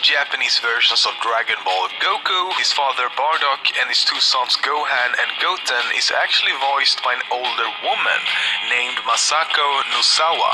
Japanese versions of Dragon Ball, Goku, his father Bardock, and his two sons Gohan and Goten is actually voiced by an older woman named Masako Nozawa.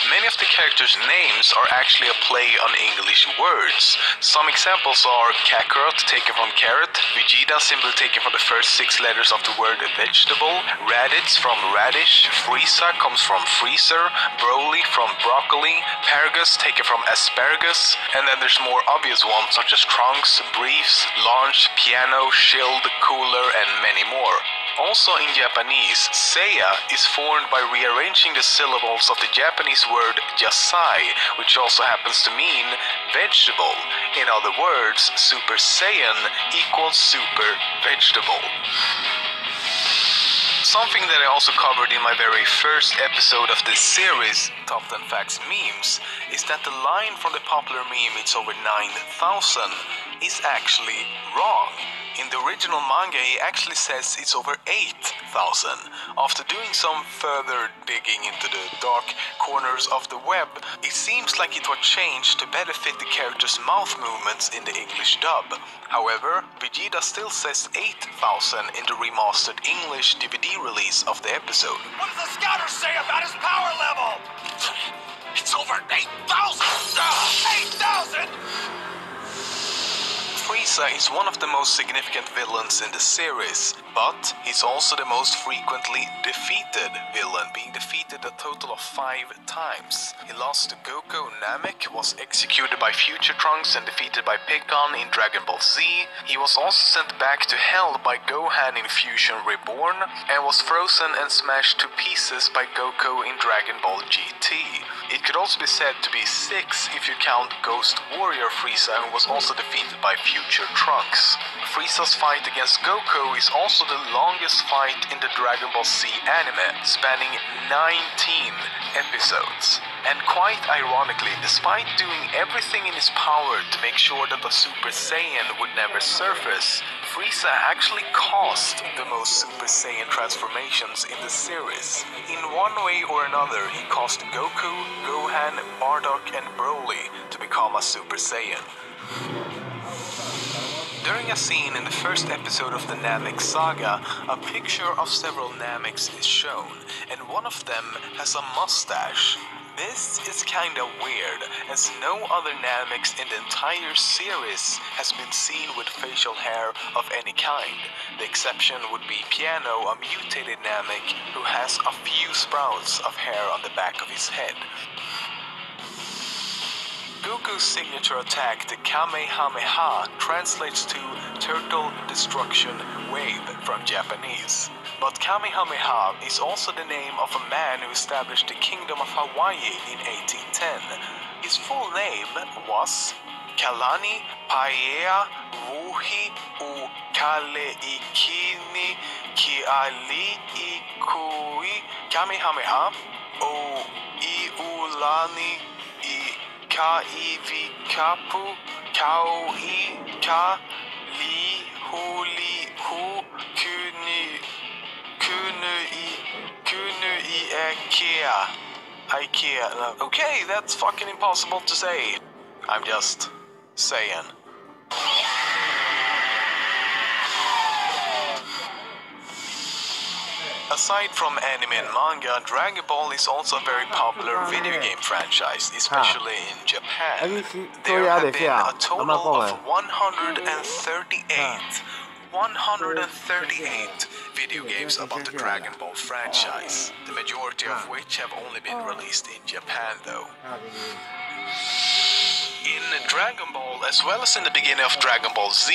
Many of the characters' names are actually a play on English words. Some examples are Kakarot, taken from carrot, Vegeta, simply taken from the first 6 letters of the word vegetable, Raditz from radish, Frieza comes from freezer, Broly from broccoli, Paragus taken from asparagus, and then there's more obvious ones such as trunks, briefs, launch, piano, shield, cooler, and many more. Also in Japanese, Seiya is formed by rearranging the syllables of the Japanese word Yasai, which also happens to mean vegetable. In other words, Super Saiyan equals super vegetable. Something that I also covered in my very first episode of this series, Top 10 Facts Memes, is that the line from the popular meme "It's over 9,000" is actually wrong. In the original manga, he actually says it's over 8,000. After doing some further digging into the dark corners of the web, it seems like it was changed to better fit the character's mouth movements in the English dub. However, Vegeta still says 8,000 in the remastered English DVD release of the episode. What does the scouter say about his power level? It's over 8,000! 8,000! Frieza is one of the most significant villains in the series, but he's also the most frequently defeated villain, being defeated a total of 5 times. He lost to Goku Namek, was executed by Future Trunks and defeated by Pikkon in Dragon Ball Z. He was also sent back to Hell by Gohan in Fusion Reborn, and was frozen and smashed to pieces by Goku in Dragon Ball GT. It could also be said to be 6 if you count Ghost Warrior Frieza, who was also defeated by Future Trunks. Frieza's fight against Goku is also the longest fight in the Dragon Ball Z anime, spanning 19 episodes. And quite ironically, despite doing everything in his power to make sure that the Super Saiyan would never surface, Frieza actually caused the most Super Saiyan transformations in the series. In one way or another, he caused Goku, Gohan, Bardock, and Broly to become a Super Saiyan. During a scene in the first episode of the Namek saga, a picture of several Nameks is shown, and one of them has a mustache. This is kinda weird, as no other Nameks in the entire series has been seen with facial hair of any kind. The exception would be Piano, a mutated Namek who has a few sprouts of hair on the back of his head. Goku's signature attack, the Kamehameha, translates to Turtle Destruction Wave from Japanese. But Kamehameha is also the name of a man who established the Kingdom of Hawaii in 1810. His full name was Kalani Paea Wuhi U Kaleikini Kiali Ikui Kamehameha O Iulani I Kaivi Kapu Kaui Ka Li Huli Hu Kunu Ikea. Okay, that's fucking impossible to say. I'm just saying. Aside from anime and manga, Dragon Ball is also a very popular video game franchise, especially in Japan. There have been a total of 138 video games about the Dragon Ball franchise, the majority of which have only been released in Japan though. In Dragon Ball, as well as in the beginning of Dragon Ball Z,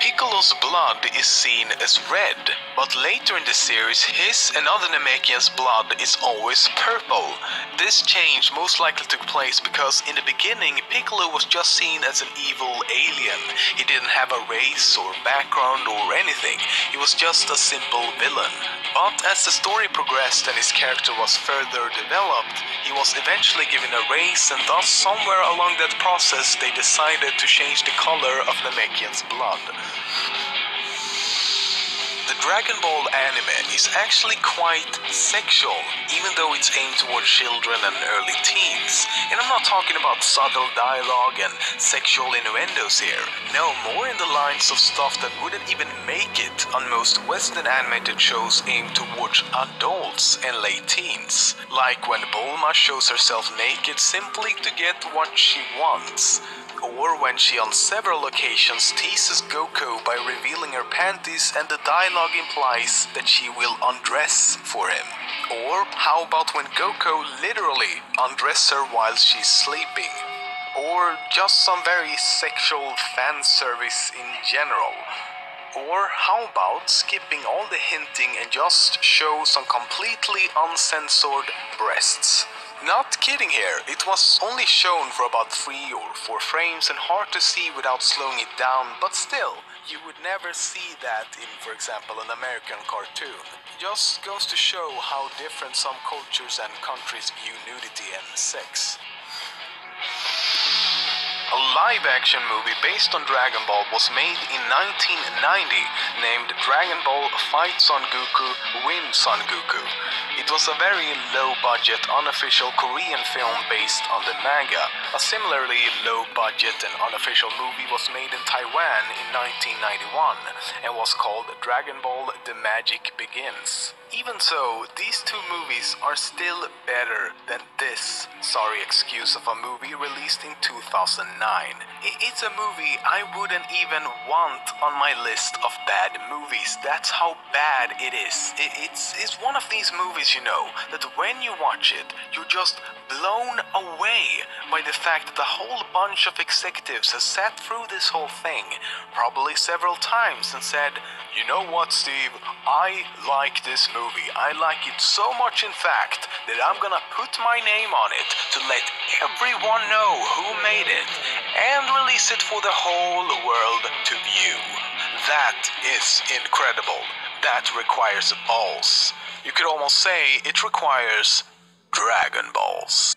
Piccolo's blood is seen as red, but later in the series, his and other Namekians' blood is always purple. This change most likely took place because in the beginning, Piccolo was just seen as an evil alien. He didn't have a race or background or anything, he was just a simple villain. But as the story progressed and his character was further developed, he was eventually given a race, and thus somewhere along that process they decided to change the color of Namekian's blood. The the Dragon Ball anime is actually quite sexual, even though it's aimed towards children and early teens. And I'm not talking about subtle dialogue and sexual innuendos here. No, more in the lines of stuff that wouldn't even make it on most Western animated shows aimed towards adults and late teens. Like when Bulma shows herself naked simply to get what she wants. Or when she on several occasions teases Goku by revealing her panties and the dialogue implies that she will undress for him. Or how about when Goku literally undresses her while she's sleeping? Or just some very sexual fan service in general. Or how about skipping all the hinting and just show some completely uncensored breasts? Not kidding here, it was only shown for about 3 or 4 frames and hard to see without slowing it down, but still, you would never see that in, for example, an American cartoon. Just goes to show how different some cultures and countries view nudity and sex. A live-action movie based on Dragon Ball was made in 1990, named Dragon Ball Fight Son Goku, Win Son Goku. It was a very low-budget, unofficial Korean film based on the manga. A similarly low-budget and unofficial movie was made in Taiwan in 1991 and was called Dragon Ball The Magic Begins. Even so, these two movies are still better than this sorry excuse of a movie released in 2009. It's a movie I wouldn't even want on my list of bad movies. That's how bad it is. It's one of these movies, you know, that when you watch it, you're just blown away by the fact that a whole bunch of executives has sat through this whole thing, probably several times, and said, you know what, Steve, I like this movie. I like it so much, in fact, that I'm gonna put my name on it to let everyone know who made it and release it for the whole world to view. That is incredible. That requires balls. You could almost say it requires Dragon Balls.